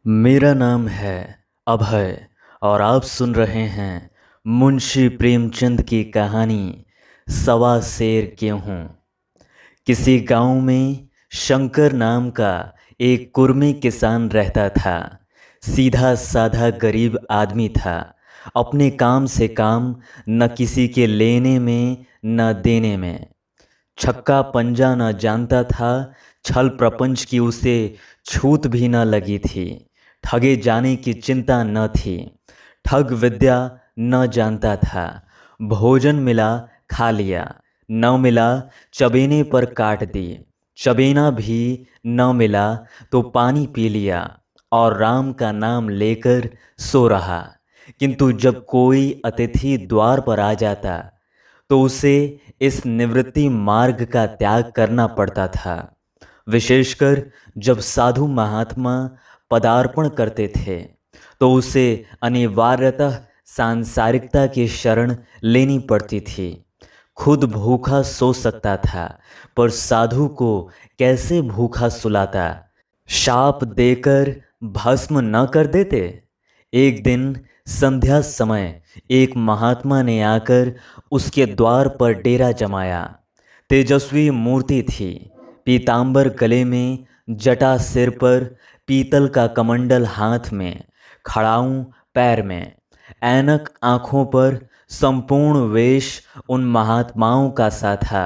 मेरा नाम है अभय और आप सुन रहे हैं मुंशी प्रेमचंद की कहानी सवा शेर क्यों हूँ। किसी गांव में शंकर नाम का एक कुर्मी किसान रहता था। सीधा साधा गरीब आदमी था। अपने काम से काम, न किसी के लेने में न देने में। छक्का पंजा न जानता था। छल प्रपंच की उसे छूत भी न लगी थी। ठगे जाने की चिंता न थी। ठग विद्या न जानता था। भोजन मिला खा लिया, न मिला चबेने पर काट दी। चबेना भी न मिला तो पानी पी लिया और राम का नाम लेकर सो रहा। किंतु जब कोई अतिथि द्वार पर आ जाता तो उसे इस निवृत्ति मार्ग का त्याग करना पड़ता था। विशेषकर जब साधु महात्मा पदार्पण करते थे तो उसे अनिवार्यतः सांसारिकता की शरण लेनी पड़ती थी। खुद भूखा सो सकता था, पर साधु को कैसे भूखा सुलाता। शाप देकर भस्म न कर देते। एक दिन संध्या समय एक महात्मा ने आकर उसके द्वार पर डेरा जमाया। तेजस्वी मूर्ति थी। पीतांबर गले में, जटा सिर पर, पीतल का कमंडल हाथ में, खड़ाऊं पैर में, ऐनक आंखों पर। संपूर्ण वेश उन महात्माओं का सा था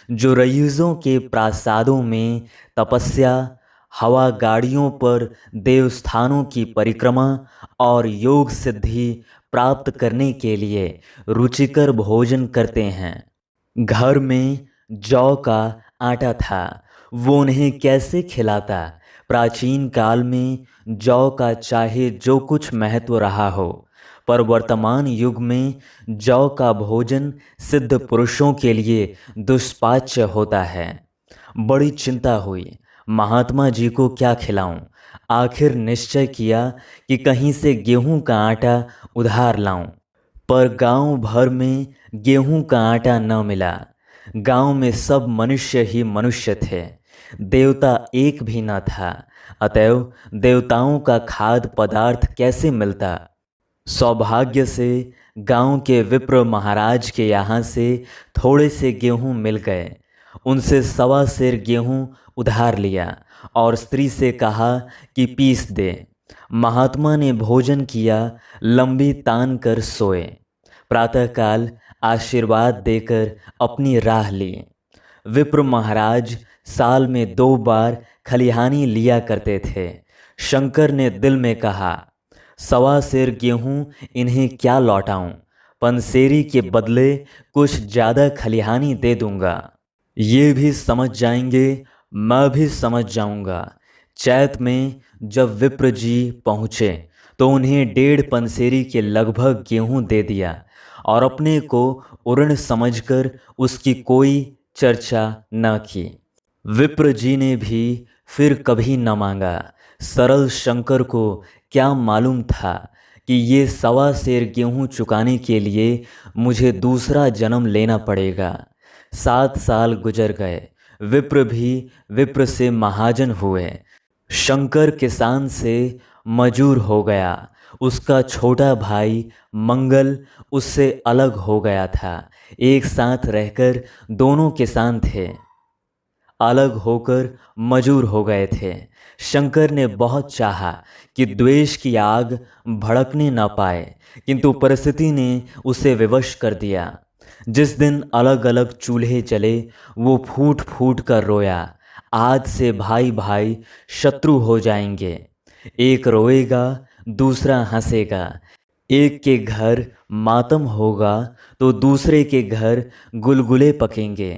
जो रईसों के प्रासादों में तपस्या, हवा गाड़ियों पर देवस्थानों की परिक्रमा और योग सिद्धि प्राप्त करने के लिए रुचिकर भोजन करते हैं। घर में जौ का आटा था, वो उन्हें कैसे खिलाता। प्राचीन काल में जौ का चाहे जो कुछ महत्व रहा हो, पर वर्तमान युग में जौ का भोजन सिद्ध पुरुषों के लिए दुष्पाच्य होता है। बड़ी चिंता हुई, महात्मा जी को क्या खिलाऊं। आखिर निश्चय किया कि कहीं से गेहूं का आटा उधार लाऊं, पर गांव भर में गेहूं का आटा न मिला। गांव में सब मनुष्य ही मनुष्य थे, देवता एक भी न था। अतएव देवताओं का खाद्य पदार्थ कैसे मिलता। सौभाग्य से गांव के विप्र महाराज के यहाँ से थोड़े से गेहूं मिल गए। उनसे सवा सेर गेहूं उधार लिया और स्त्री से कहा कि पीस दे। महात्मा ने भोजन किया, लंबी तान कर सोए। प्रातःकाल आशीर्वाद देकर अपनी राह ली। विप्र महाराज साल में 2 बार खलिहानी लिया करते थे। शंकर ने दिल में कहा, सवा सेर गेहूं इन्हें क्या लौटाऊं। पनसेरी के बदले कुछ ज़्यादा खलिहानी दे दूंगा। ये भी समझ जाएंगे, मैं भी समझ जाऊंगा। चैत में जब विप्र जी पहुँचे तो उन्हें 1.5 पनसेरी के लगभग गेहूं दे दिया और अपने को उऋण समझकर उसकी कोई चर्चा न की। विप्र जी ने भी फिर कभी न मांगा। सरल शंकर को क्या मालूम था कि ये सवा सेर गेहूं चुकाने के लिए मुझे दूसरा जन्म लेना पड़ेगा। 7 साल गुजर गए। विप्र भी विप्र से महाजन हुए। शंकर किसान से मजूर हो गया। उसका छोटा भाई मंगल उससे अलग हो गया था। एक साथ रहकर दोनों किसान थे, अलग होकर मजूर हो गए थे। शंकर ने बहुत चाहा कि द्वेष की आग भड़कने न पाए, किंतु परिस्थिति ने उसे विवश कर दिया। जिस दिन अलग अलग चूल्हे जले, वो फूट फूट कर रोया। आज से भाई भाई शत्रु हो जाएंगे। एक रोएगा, दूसरा हंसेगा। एक के घर मातम होगा तो दूसरे के घर गुलगुले पकेंगे।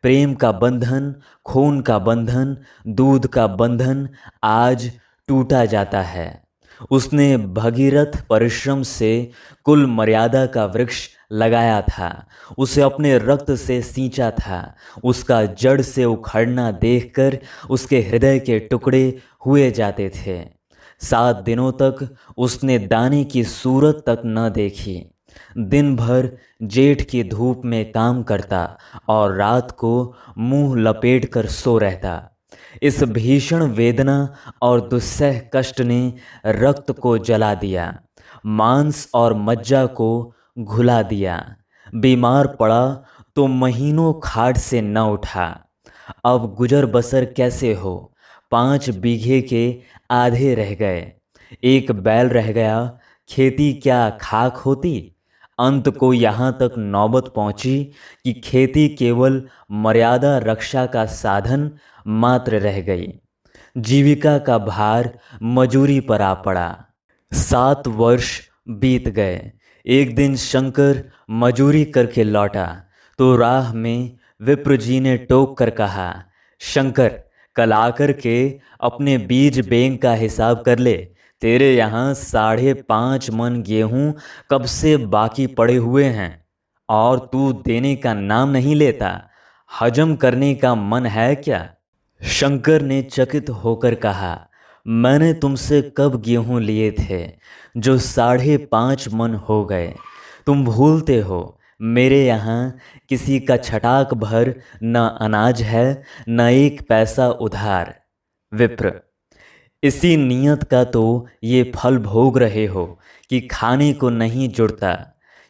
प्रेम का बंधन, खून का बंधन, दूध का बंधन आज टूटा जाता है। उसने भगीरथ परिश्रम से कुल मर्यादा का वृक्ष लगाया था। उसे अपने रक्त से सींचा था। उसका जड़ से उखड़ना देखकर उसके हृदय के टुकड़े हुए जाते थे। 7 दिनों तक उसने दाने की सूरत तक न देखी। दिन भर जेठ की धूप में काम करता और रात को मुंह लपेट कर सो रहता। इस भीषण वेदना और दुस्सह कष्ट ने रक्त को जला दिया, मांस और मज्जा को घुला दिया। बीमार पड़ा तो महीनों खाट से न उठा। अब गुजर बसर कैसे हो? 5 बीघे के आधे रह गए, एक बैल रह गया, खेती क्या खाक होती? अंत को यहाँ तक नौबत पहुंची कि खेती केवल मर्यादा रक्षा का साधन मात्र रह गई। जीविका का भार मजूरी पर आ पड़ा। 7 वर्ष बीत गए। एक दिन शंकर मजूरी करके लौटा तो राह में विप्र जी ने टोक कर कहा, शंकर, कल आकर के अपने बीज बैंक का हिसाब कर ले। तेरे यहाँ 5.5 मन गेहूं कब से बाकी पड़े हुए हैं और तू देने का नाम नहीं लेता। हजम करने का मन है क्या? शंकर ने चकित होकर कहा, मैंने तुमसे कब गेहूं लिए थे जो 5.5 मन हो गए? तुम भूलते हो मेरे यहाँ किसी का छटाक भर न अनाज है, न एक पैसा उधार। विप्र, इसी नियत का तो ये फल भोग रहे हो कि खाने को नहीं जुड़ता।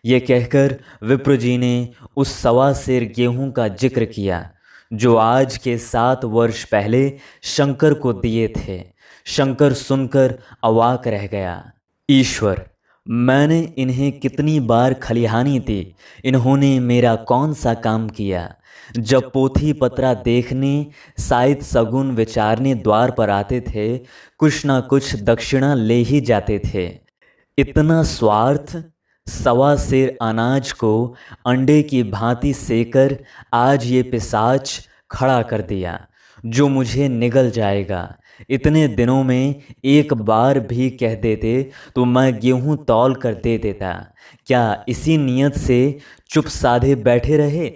ये कहकर विप्र जी ने उस 1.25 सेर गेहूं का जिक्र किया जो आज के 7 वर्ष पहले शंकर को दिए थे। शंकर सुनकर अवाक रह गया। ईश्वर, मैंने इन्हें कितनी बार खलिहानी दी, इन्होंने मेरा कौन सा काम किया? जब पोथी पत्रा देखने, साइत सगुन विचारने द्वार पर आते थे, कुछ ना कुछ दक्षिणा ले ही जाते थे। इतना स्वार्थ! 1.25 सेर अनाज को अंडे की भांति सेकर आज ये पिशाच खड़ा कर दिया जो मुझे निगल जाएगा। इतने दिनों में एक बार भी कह देते तो मैं गेहूं तौल कर दे देता। क्या इसी नियत से चुप साधे बैठे रहे?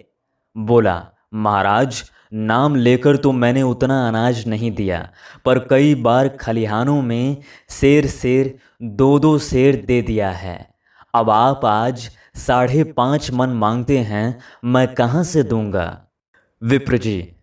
बोला, महाराज, नाम लेकर तो मैंने उतना अनाज नहीं दिया, पर कई बार खलिहानों में सेर सेर 2-2 सेर दे दिया है। अब आप आज 5.5 मन मांगते हैं, मैं कहाँ से दूंगा? विप्र जी,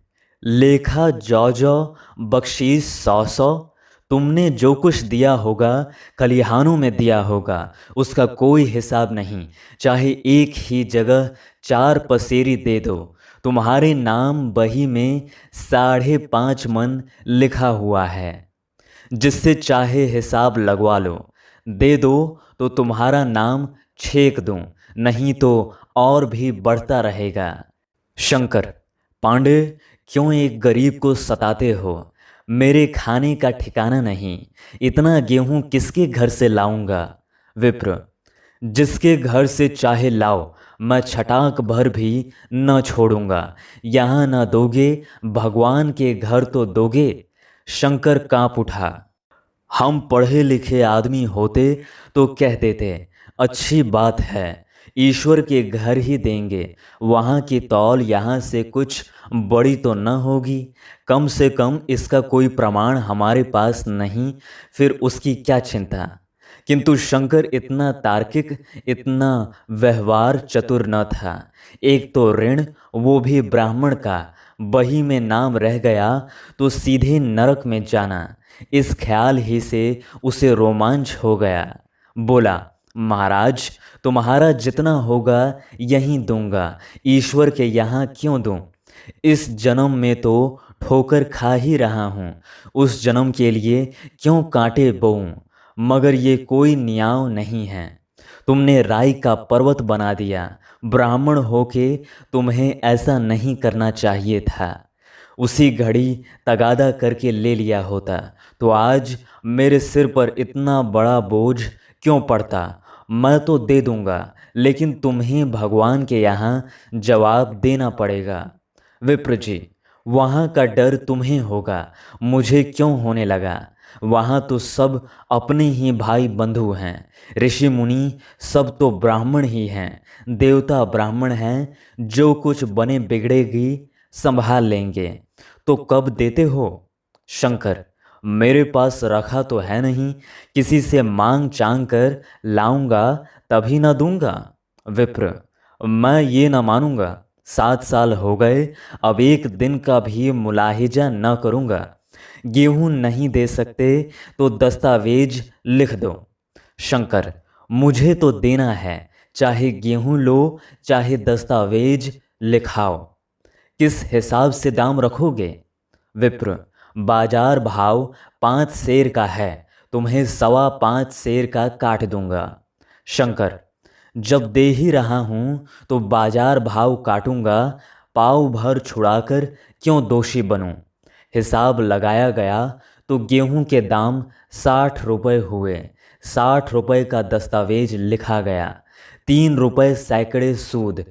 लेखा जौ बख्शीश 100-100। तुमने जो कुछ दिया होगा खलिहानों में दिया होगा, उसका कोई हिसाब नहीं। चाहे एक ही जगह 4 पसेरी दे दो, तुम्हारे नाम बही में 5.5 मन लिखा हुआ है। जिससे चाहे हिसाब लगवा लो। दे दो तो तुम्हारा नाम छेक दूं, नहीं तो और भी बढ़ता रहेगा। शंकर, पांडे, क्यों एक गरीब को सताते हो? मेरे खाने का ठिकाना नहीं, इतना गेहूं किसके घर से लाऊंगा? विप्र, जिसके घर से चाहे लाओ, मैं छटाक भर भी न छोड़ूंगा। यहाँ न दोगे, भगवान के घर तो दोगे। शंकर कांप उठा। हम पढ़े लिखे आदमी होते तो कह देते, अच्छी बात है, ईश्वर के घर ही देंगे। वहाँ की तौल यहाँ से कुछ बड़ी तो न होगी, कम से कम इसका कोई प्रमाण हमारे पास नहीं, फिर उसकी क्या चिंता। किंतु शंकर इतना तार्किक, इतना व्यवहार चतुर न था। एक तो ऋण, वो भी ब्राह्मण का, बही में नाम रह गया तो सीधे नरक में जाना, इस ख्याल ही से उसे रोमांच हो गया। बोला, महाराज, तुम्हारा जितना होगा यहीं दूंगा, ईश्वर के यहाँ क्यों दूं? इस जन्म में तो ठोकर खा ही रहा हूँ, उस जन्म के लिए क्यों कांटे बोऊं? मगर ये कोई न्याय नहीं है। तुमने राई का पर्वत बना दिया। ब्राह्मण होके तुम्हें ऐसा नहीं करना चाहिए था। उसी घड़ी तगादा करके ले लिया होता तो आज मेरे सिर पर इतना बड़ा बोझ क्यों पड़ता? मैं तो दे दूंगा, लेकिन तुम्हें भगवान के यहाँ जवाब देना पड़ेगा। विप्र जी, वहाँ का डर तुम्हें होगा, मुझे क्यों होने लगा? वहाँ तो सब अपने ही भाई बंधु हैं, ऋषि मुनि सब तो ब्राह्मण ही हैं, देवता ब्राह्मण हैं, जो कुछ बने बिगड़ेगी संभाल लेंगे। तो कब देते हो? शंकर, मेरे पास रखा तो है नहीं, किसी से मांग चांग कर लाऊंगा तभी ना दूंगा। विप्र, मैं ये ना मानूंगा। 7 साल हो गए, अब एक दिन का भी मुलाहिजा न करूँगा। गेहूं नहीं दे सकते तो दस्तावेज लिख दो। शंकर, मुझे तो देना है, चाहे गेहूं लो चाहे दस्तावेज लिखाओ। किस हिसाब से दाम रखोगे? विप्र, बाजार भाव 5 सेर का है, तुम्हें 5.25 सेर का काट दूंगा। शंकर, जब दे ही रहा हूं तो बाजार भाव काटूंगा, पाव भर छुड़ाकर क्यों दोषी बनूं? हिसाब लगाया गया तो गेहूं के दाम 60 रुपये हुए। 60 रुपये का दस्तावेज लिखा गया। 3 रुपये सैकड़े सूद।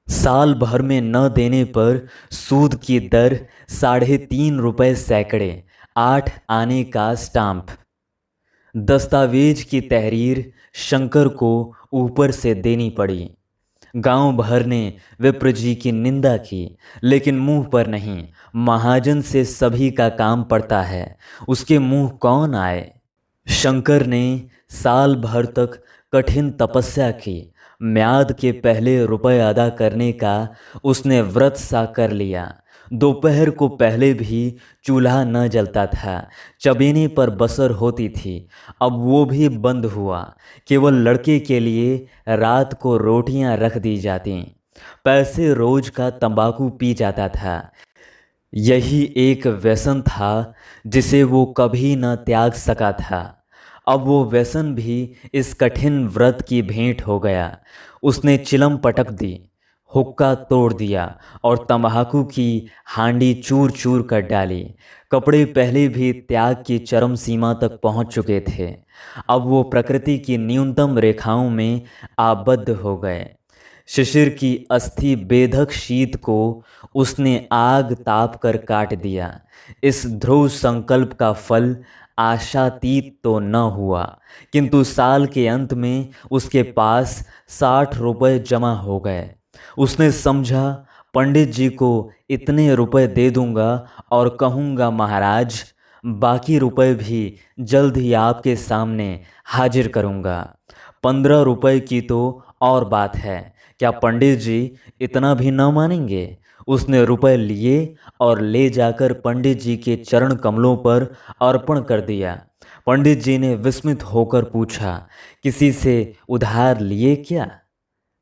साल भर में न देने पर सूद की दर 3.5 रुपये सैकड़े। 8 आने का स्टाम्प। दस्तावेज की तहरीर शंकर को ऊपर से देनी पड़ी। गांव भर ने विप्र जी की निंदा की, लेकिन मुंह पर नहीं। महाजन से सभी का काम पड़ता है, उसके मुंह कौन आए? शंकर ने साल भर तक कठिन तपस्या की। म्याद के पहले रुपए अदा करने का उसने व्रत सा कर लिया। दोपहर को पहले भी चूल्हा न जलता था, चबेने पर बसर होती थी। अब वो भी बंद हुआ। केवल लड़के के लिए रात को रोटियां रख दी जाती। पैसे रोज का तंबाकू पी जाता था। यही एक व्यसन था जिसे वो कभी न त्याग सका था। अब वो व्यसन भी इस कठिन व्रत की भेंट हो गया। उसने चिलम पटक दी, हुक्का तोड़ दिया और तंबाकू की हांडी चूर चूर कर डाली। कपड़े पहले भी त्याग की चरम सीमा तक पहुंच चुके थे। अब वो प्रकृति की न्यूनतम रेखाओं में आबद्ध हो गए। शिशिर की अस्थि बेधक शीत को उसने आग ताप कर काट दिया। इस ध्रुव संकल्प का फल आशातीत तो न हुआ, किंतु साल के अंत में उसके पास 60 रुपये जमा हो गए। उसने समझा, पंडित जी को इतने रुपए दे दूंगा और कहूँगा, महाराज बाकी रुपए भी जल्द ही आपके सामने हाजिर करूँगा। 15 रुपये की तो और बात है, क्या पंडित जी इतना भी न मानेंगे? उसने रुपए लिए और ले जाकर पंडित जी के चरण कमलों पर अर्पण कर दिया। पंडित जी ने विस्मित होकर पूछा, किसी से उधार लिए क्या?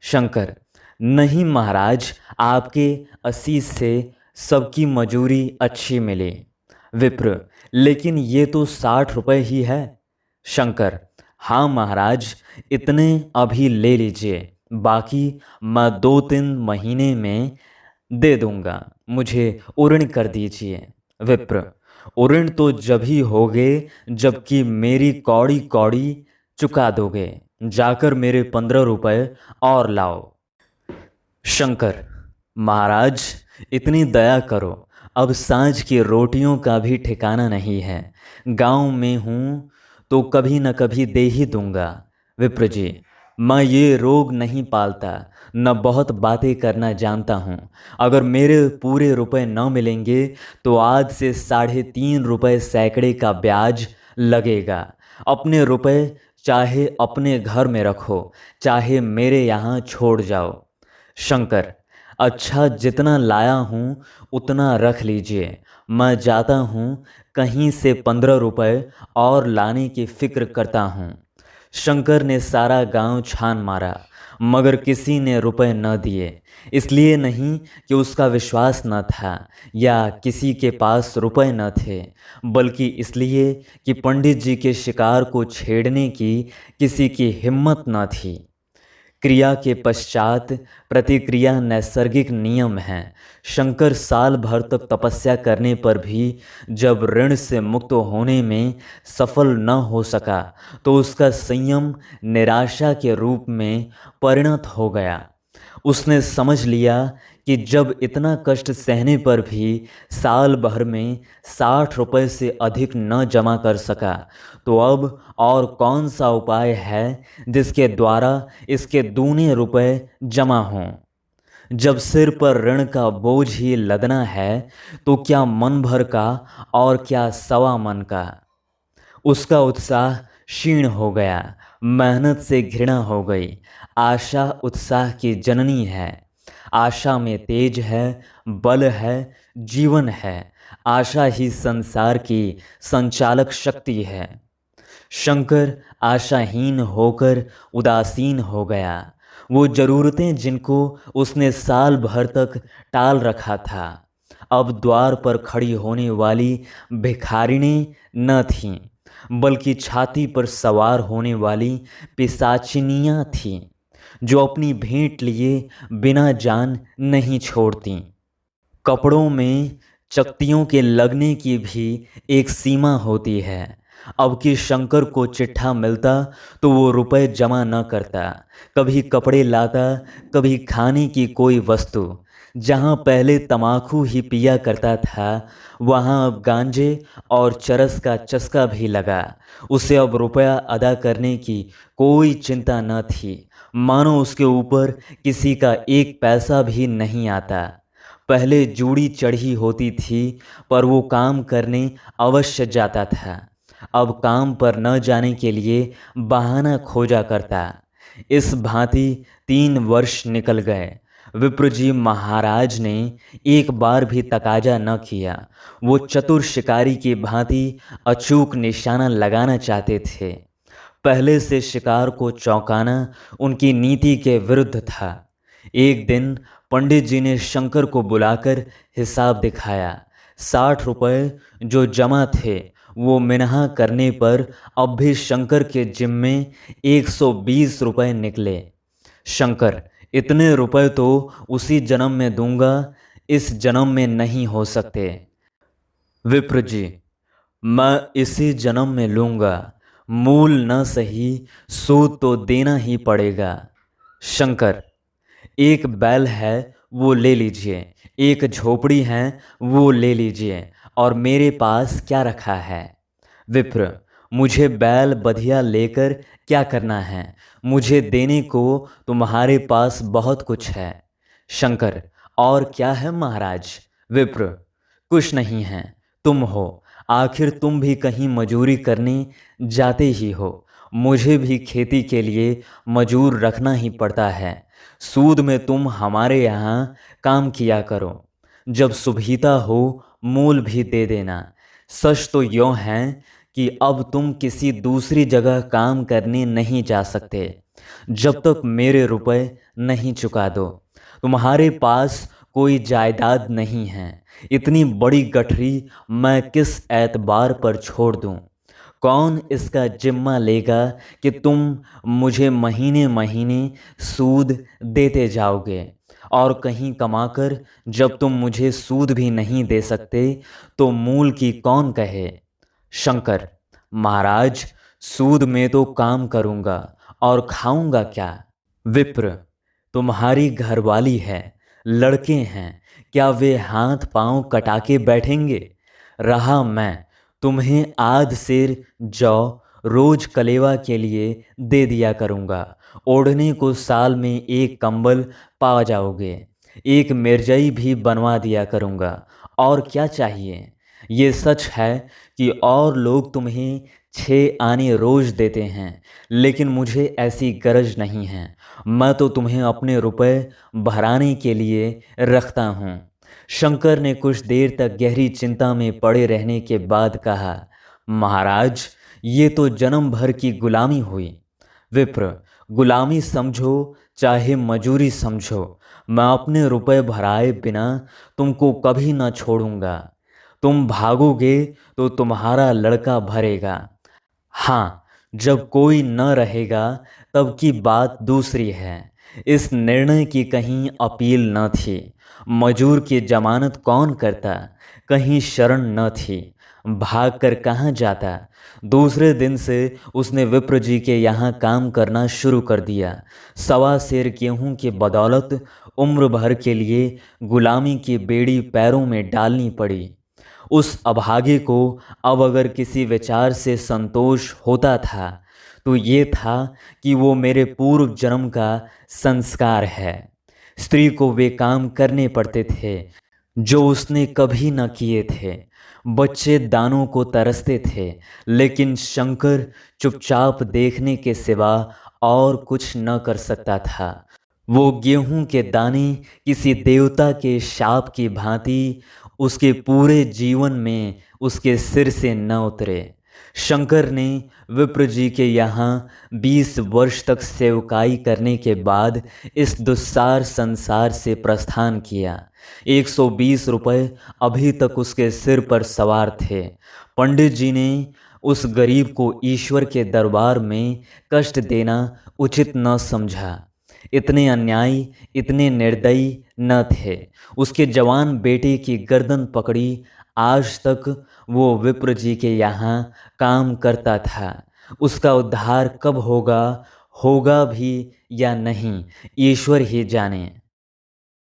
शंकर, नहीं महाराज, आपके असीस से सबकी मजूरी अच्छी मिली। विप्र, लेकिन ये तो 60 रुपये ही है। शंकर, हाँ महाराज, इतने अभी ले लीजिए, बाकी मैं 2-3 महीने में दे दूंगा। मुझे उऋण कर दीजिए। विप्र, उऋण तो जब ही होगे जबकि मेरी कौड़ी कौड़ी चुका दोगे। जाकर मेरे 15 रुपये और लाओ। शंकर, महाराज इतनी दया करो, अब सांझ की रोटियों का भी ठिकाना नहीं है। गांव में हूँ तो कभी न कभी दे ही दूंगा। विप्र जी, मैं ये रोग नहीं पालता, न बहुत बातें करना जानता हूँ। अगर मेरे पूरे रुपए न मिलेंगे तो आज से 3.5 रुपये सैकड़े का ब्याज लगेगा। अपने रुपए चाहे अपने घर में रखो, चाहे मेरे यहाँ छोड़ जाओ। शंकर, अच्छा जितना लाया हूँ उतना रख लीजिए, मैं जाता हूँ, कहीं से 15 रुपये और लाने की फिक्र करता हूँ। शंकर ने सारा गांव छान मारा, मगर किसी ने रुपए न दिए। इसलिए नहीं कि उसका विश्वास न था या किसी के पास रुपए न थे, बल्कि इसलिए कि पंडित जी के शिकार को छेड़ने की किसी की हिम्मत न थी। क्रिया के पश्चात प्रतिक्रिया नैसर्गिक नियम है। शंकर साल भर तक तपस्या करने पर भी जब ऋण से मुक्त होने में सफल न हो सका तो उसका संयम निराशा के रूप में परिणत हो गया। उसने समझ लिया कि जब इतना कष्ट सहने पर भी साल भर में 60 रुपये से अधिक न जमा कर सका, तो अब और कौन सा उपाय है जिसके द्वारा इसके दूने रुपए जमा हों? जब सिर पर ऋण का बोझ ही लदना है तो क्या मन भर का और क्या 1.25 मन का? उसका उत्साह क्षीण हो गया, मेहनत से घृणा हो गई। आशा उत्साह की जननी है। आशा में तेज है, बल है, जीवन है। आशा ही संसार की संचालक शक्ति है। शंकर आशाहीन होकर उदासीन हो गया। वो जरूरतें जिनको उसने साल भर तक टाल रखा था, अब द्वार पर खड़ी होने वाली भिखारिणी न थीं, बल्कि छाती पर सवार होने वाली पिशाचिनियाँ थीं, जो अपनी भेंट लिए बिना जान नहीं छोड़तीं। कपड़ों में चकतियों के लगने की भी एक सीमा होती है। अब कि शंकर को चिट्ठा मिलता तो वो रुपए जमा न करता, कभी कपड़े लाता, कभी खाने की कोई वस्तु। जहाँ पहले तमाकू ही पिया करता था, वहाँ अब गांजे और चरस का चस्का भी लगा। उसे अब रुपया अदा करने की कोई चिंता न थी, मानो उसके ऊपर किसी का एक पैसा भी नहीं आता। पहले जूड़ी चढ़ी होती थी, पर वो काम करने अवश्य जाता था। अब काम पर न जाने के लिए बहाना खोजा करता। इस भांति 3 वर्ष निकल गए। विप्रजी महाराज ने एक बार भी तकाजा न किया। वो चतुर शिकारी की भांति अचूक निशाना लगाना चाहते थे। पहले से शिकार को चौंकाना उनकी नीति के विरुद्ध था। एक दिन पंडित जी ने शंकर को बुलाकर हिसाब दिखाया। 60 रुपए जो जमा थे, वो मिन्हा करने पर अब भी शंकर के जिम्मे 120 रुपए निकले। शंकर, इतने रुपए तो उसी जन्म में दूंगा, इस जन्म में नहीं हो सकते। विप्र जी, मैं इसी जन्म में लूंगा, मूल न सही सूद तो देना ही पड़ेगा। शंकर, एक बैल है वो ले लीजिए, एक झोपड़ी है वो ले लीजिए, और मेरे पास क्या रखा है। विप्र, मुझे बैल बधिया लेकर क्या करना है, मुझे देने को तुम्हारे पास बहुत कुछ है। शंकर, और क्या है महाराज। विप्र, कुछ नहीं है, तुम हो। आखिर तुम भी कहीं मजूरी करने जाते ही हो। मुझे भी खेती के लिए मजूर रखना ही पड़ता है। सूद में तुम हमारे यहाँ काम किया करो, जब सुविधा हो मूल भी दे देना। सच तो यूँ है कि अब तुम किसी दूसरी जगह काम करने नहीं जा सकते, जब तक मेरे रुपए नहीं चुका दो। तुम्हारे पास कोई जायदाद नहीं है। इतनी बड़ी गठरी मैं किस एतबार पर छोड़ दूं? कौन इसका जिम्मा लेगा कि तुम मुझे महीने महीने सूद देते जाओगे, और कहीं कमाकर जब तुम मुझे सूद भी नहीं दे सकते तो मूल की कौन कहे। शंकर, महाराज, सूद में तो काम करूंगा और खाऊंगा क्या। विप्र, तुम्हारी घरवाली है, लड़के हैं, क्या वे हाथ पांव कटा के बैठेंगे। रहा मैं, तुम्हें आध सेर जौ रोज कलेवा के लिए दे दिया करूंगा। ओढ़ने को साल में एक कंबल पा जाओगे, एक मिर्जई भी बनवा दिया करूंगा। और क्या चाहिए। ये सच है कि और लोग तुम्हें 6 आने रोज देते हैं, लेकिन मुझे ऐसी गरज नहीं है। मैं तो तुम्हें अपने रुपए भराने के लिए रखता हूँ। शंकर ने कुछ देर तक गहरी चिंता में पड़े रहने के बाद कहा, महाराज, ये तो जन्म भर की गुलामी हुई। विप्र, गुलामी समझो चाहे मजूरी समझो, मैं अपने रुपए भराए बिना तुमको कभी ना छोड़ूंगा। तुम भागोगे तो तुम्हारा लड़का भरेगा। हाँ, जब कोई न रहेगा तब की बात दूसरी है। इस निर्णय की कहीं अपील न थी। मजूर की जमानत कौन करता, कहीं शरण न थी। भाग कर कहाँ जाता। दूसरे दिन से उसने विप्र जी के यहाँ काम करना शुरू कर दिया। 1.25 सेर गेहूं की बदौलत उम्र भर के लिए गुलामी की बेड़ी पैरों में डालनी पड़ी। उस अभागे को अब अगर किसी विचार से संतोष होता था तो ये था कि वो मेरे पूर्व जन्म का संस्कार है। स्त्री को वे काम करने पड़ते थे जो उसने कभी न किए थे। बच्चे दानों को तरसते थे, लेकिन शंकर चुपचाप देखने के सिवा और कुछ न कर सकता था। वो गेहूं के दाने किसी देवता के शाप की भांति उसके पूरे जीवन में उसके सिर से न उतरे। शंकर ने विप्र जी के यहाँ 20 वर्ष तक सेवकाई करने के बाद इस दुस्सार संसार से प्रस्थान किया। 120 रुपए अभी तक उसके सिर पर सवार थे। पंडित जी ने उस गरीब को ईश्वर के दरबार में कष्ट देना उचित न समझा। इतने अन्यायी, इतने निर्दयी न थे। उसके जवान बेटे की गर्दन पकड़ी। आज तक वो विप्र जी के यहाँ काम करता था। उसका उद्धार कब होगा, होगा भी या नहीं, ईश्वर ही जाने।